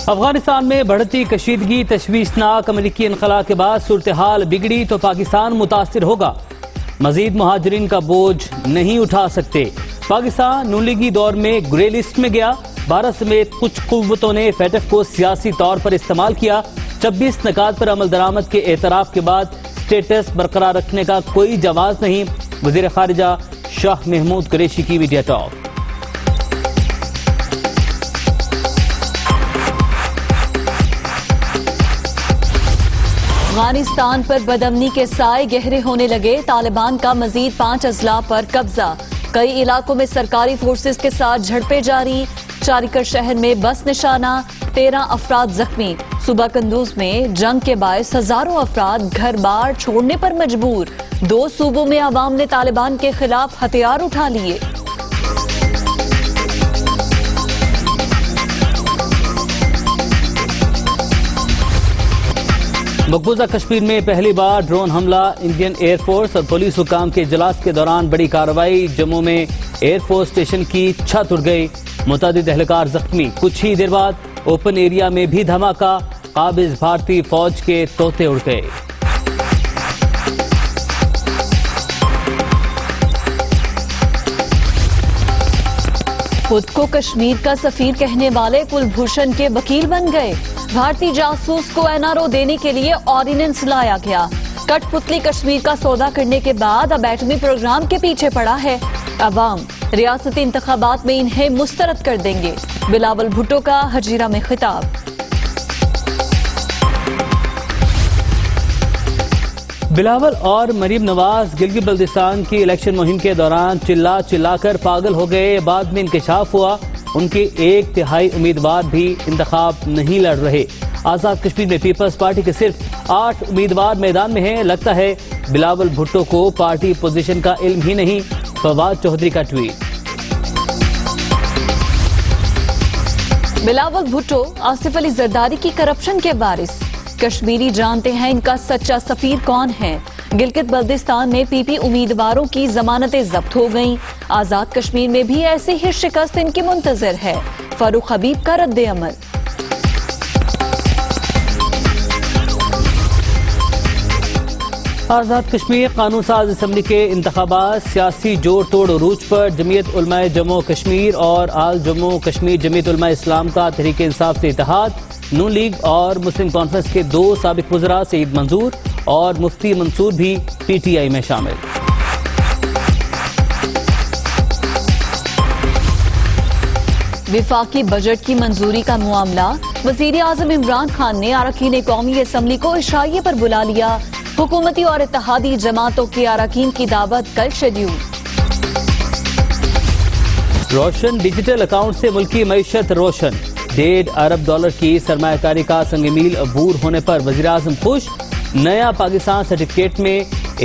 افغانستان میں بڑھتی کشیدگی، تشویشناک امریکی انخلا کے بعد صورتحال بگڑی تو پاکستان متاثر ہوگا، مزید مہاجرین کا بوجھ نہیں اٹھا سکتے۔ پاکستان نون لیگی دور میں گرے لسٹ میں گیا، بھارت سمیت کچھ قوتوں نے فیٹف کو سیاسی طور پر استعمال کیا۔ 26 نکات پر عمل درآمد کے اعتراف کے بعد سٹیٹس برقرار رکھنے کا کوئی جواز نہیں، وزیر خارجہ شاہ محمود قریشی کی میڈیا ٹاک۔ افغانستان پر بدامنی کے سائے گہرے ہونے لگے، طالبان کا مزید 5 اضلاع پر قبضہ، کئی علاقوں میں سرکاری فورسز کے ساتھ جھڑپیں جاری، چاریکر شہر میں بس نشانہ، 13 افراد زخمی۔ صوبہ قندوز میں جنگ کے باعث ہزاروں افراد گھر بار چھوڑنے پر مجبور، 2 صوبوں میں عوام نے طالبان کے خلاف ہتھیار اٹھا لیے۔ مقبوضہ کشمیر میں پہلی بار ڈرون حملہ، انڈین ایئر فورس اور پولیس حکام کے اجلاس کے دوران بڑی کارروائی، جموں میں ایئر فورس اسٹیشن کی چھت اڑ گئی، متعدد اہلکار زخمی۔ کچھ ہی دیر بعد اوپن ایریا میں بھی دھماکہ، قابض بھارتی فوج کے طوطے اڑ گئے۔ خود کو کشمیر کا سفیر کہنے والے کلبھوشن کے وکیل بن گئے، بھارتی جاسوس کو NRO دینے کے لیے آرڈیننس لایا گیا۔ کٹ پتلی کشمیر کا سودا کرنے کے بعد اب ایٹمی پروگرام کے پیچھے پڑا ہے۔ عوام ریاستی انتخابات میں انہیں مسترد کر دیں گے، بلاول بھٹو کا ہجیرہ میں خطاب۔ بلاول اور مریم نواز گلگت بلتستان کی الیکشن مہم کے دوران چلا چلا کر پاگل ہو گئے، بعد میں انکشاف ہوا ان کے 1/3 امیدوار بھی انتخاب نہیں لڑ رہے۔ آزاد کشمیر میں پیپلز پارٹی کے صرف 8 امیدوار میدان میں ہیں، لگتا ہے بلاول بھٹو کو پارٹی پوزیشن کا علم ہی نہیں، فواد چودھری کا ٹویٹ۔ بلاول بھٹو آصف علی زرداری کی کرپشن کے وارث، کشمیری جانتے ہیں ان کا سچا سفیر کون ہے۔ گلگت بلتستان میں PP امیدواروں کی ضمانتیں ضبط ہو گئیں، آزاد کشمیر میں بھی ایسی ہی شکست ان کی منتظر ہے۔ فاروق حبیب کا رد عمل۔ آزاد کشمیر قانون ساز اسمبلی کے انتخابات، سیاسی جوڑ توڑ عروج پر، جمعیت علماء جموں کشمیر اور آل جموں کشمیر جمعیت علماء اسلام کا تحریک انصاف سے اتحاد، نون لیگ اور مسلم کانفرنس کے 2 سابق وزراء سعید منظور اور مفتی منصور بھی PTI میں شامل۔ وفاقی بجٹ کی منظوری کا معاملہ، وزیر اعظم عمران خان نے اراکین قومی اسمبلی کو عشائیے پر بلا لیا، حکومتی اور اتحادی جماعتوں کے اراکین کی دعوت کل شیڈیول۔ روشن ڈیجیٹل اکاؤنٹ سے ملکی معیشت روشن، $1.5 ارب کی سرمایہ کاری کا سنگ میل عبور ہونے پر وزیر اعظم خوش، نیا پاکستان سرٹیفکیٹ میں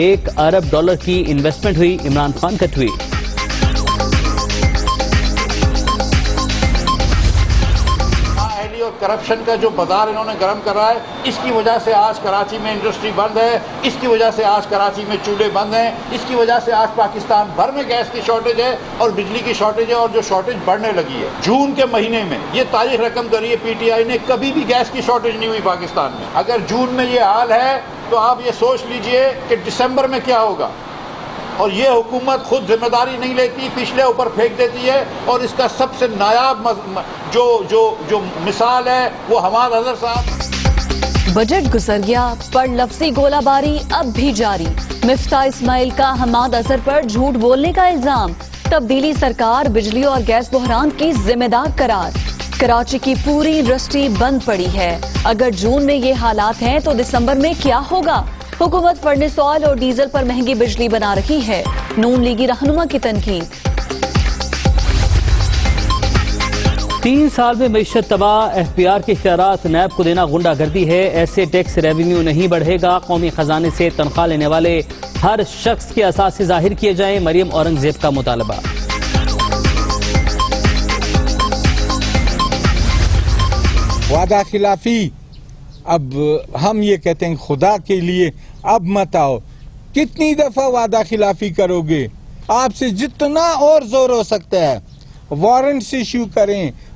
$1 ارب کی انویسٹمنٹ ہوئی، عمران خان کا ٹویٹ۔ اور کرپشن کا جو بازار انہوں نے گرم کرا ہے، اس کی وجہ سے آج کراچی میں انڈسٹری بند ہے، اس کی وجہ سے آج کراچی میں چولہے بند ہیں، اس کی وجہ سے آج پاکستان بھر میں گیس کی شارٹیج ہے اور بجلی کی شارٹیج ہے، اور جو شارٹیج بڑھنے لگی ہے۔ جون کے مہینے میں یہ تاریخ رقم کری ہے PTI نے، کبھی بھی گیس کی شارٹیج نہیں ہوئی پاکستان میں۔ اگر جون میں یہ حال ہے تو آپ یہ سوچ لیجئے کہ دسمبر میں کیا ہوگا۔ اور یہ حکومت خود ذمہ داری نہیں لیتی، پچھلے اوپر پھینک دیتی ہے، اور اس کا سب سے نایاب جو مثال ہے وہ حماد اظہر صاحب۔ بجٹ گزر گیا پر لفظی گولہ باری اب بھی جاری، مفتاح اسماعیل کا حماد اظہر پر جھوٹ بولنے کا الزام، تبدیلی سرکار بجلی اور گیس بحران کی ذمہ دار قرار، کراچی کی پوری انڈسٹری بند پڑی ہے، اگر جون میں یہ حالات ہیں تو دسمبر میں کیا ہوگا؟ حکومت فرنس آئل اور ڈیزل پر مہنگی بجلی بنا رہی ہے، نون لیگی رہنما کی تنقید۔ 3 سال میں معیشت تباہ، FPR کے اختیارات نیب کو دینا غنڈہ گردی ہے، ایسے ٹیکس ریونیو نہیں بڑھے گا، قومی خزانے سے تنخواہ لینے والے ہر شخص کے اثاثے ظاہر کیے جائیں، مریم اورنگزیب کا مطالبہ۔ وعدہ خلافی، اب ہم یہ کہتے ہیں خدا کے لیے اب مت آؤ، کتنی دفعہ وعدہ خلافی کرو گے؟ آپ سے جتنا اور زور ہو سکتا ہے وارنٹس ایشو کریں،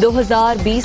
2020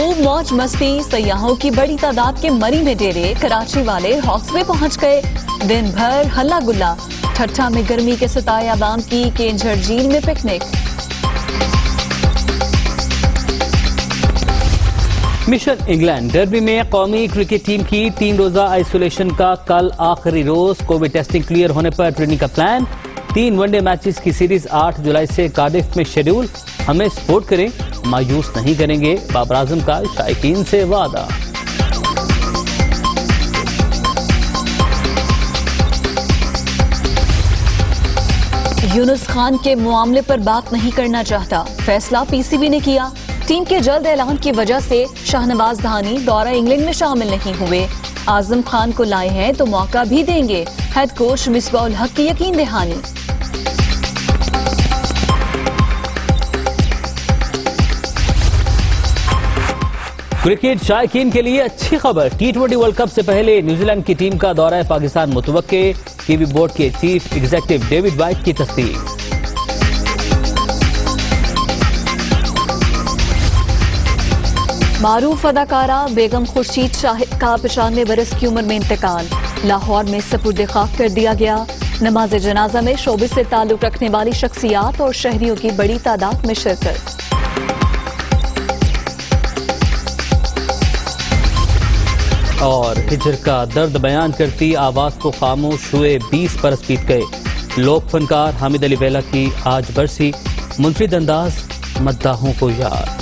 خوب موج مستی، سیاحوں کی بڑی تعداد کے مری میں ڈیرے، کراچی والے ہاکس وے پہنچ گئے، دن بھر ہلا گلا، ٹھٹھا میں گرمی کے ستائے عوام کی کینجھر جھیل میں پکنک۔ مشن انگلینڈ ڈربی میں قومی کرکٹ ٹیم کی 3 روزہ آئسولیشن کا کل آخری روز، کووڈ ٹیسٹنگ کلیئر ہونے پر ٹریننگ کا پلان۔ 3 ون ڈے میچز کی سیریز 8 جولائی سے کارڈف میں شیڈول، ہمیں سپورٹ کریں، مایوس نہیں کریں گے، بابر اعظم کا شائقین سے وعدہ۔ یونس خان کے معاملے پر بات نہیں کرنا چاہتا، فیصلہ پی سی بی نے کیا۔ ٹیم کے جلد اعلان کی وجہ سے شاہنواز دھانی دورہ انگلینڈ میں شامل نہیں ہوئے۔ اعظم خان کو لائے ہیں تو موقع بھی دیں گے، ہیڈ کوچ مصباح الحق کی یقین دہانی۔ کرکٹ شائقین کے لیے اچھی خبر، T20 ورلڈ کپ سے پہلے نیوزی لینڈ کی ٹیم کا دورہ پاکستان متوقع، ٹی وی بورڈ کے چیف ایگزیکٹو ڈیوڈ وائٹ کی تصدیق۔ معروف اداکارہ بیگم خورشید شاہد کا 95 برس کی عمر میں انتقال، لاہور میں سپرد خاک کر دیا گیا۔ نماز جنازہ میں شعبے سے تعلق رکھنے والی شخصیات اور شہریوں کی بڑی تعداد میں شرکت۔ اور ہجر کا درد بیان کرتی آواز کو خاموش ہوئے 20 برس بیت گئے، لوک فنکار حامد علی بیلہ کی آج برسی، منفرد انداز مداحوں کو یاد۔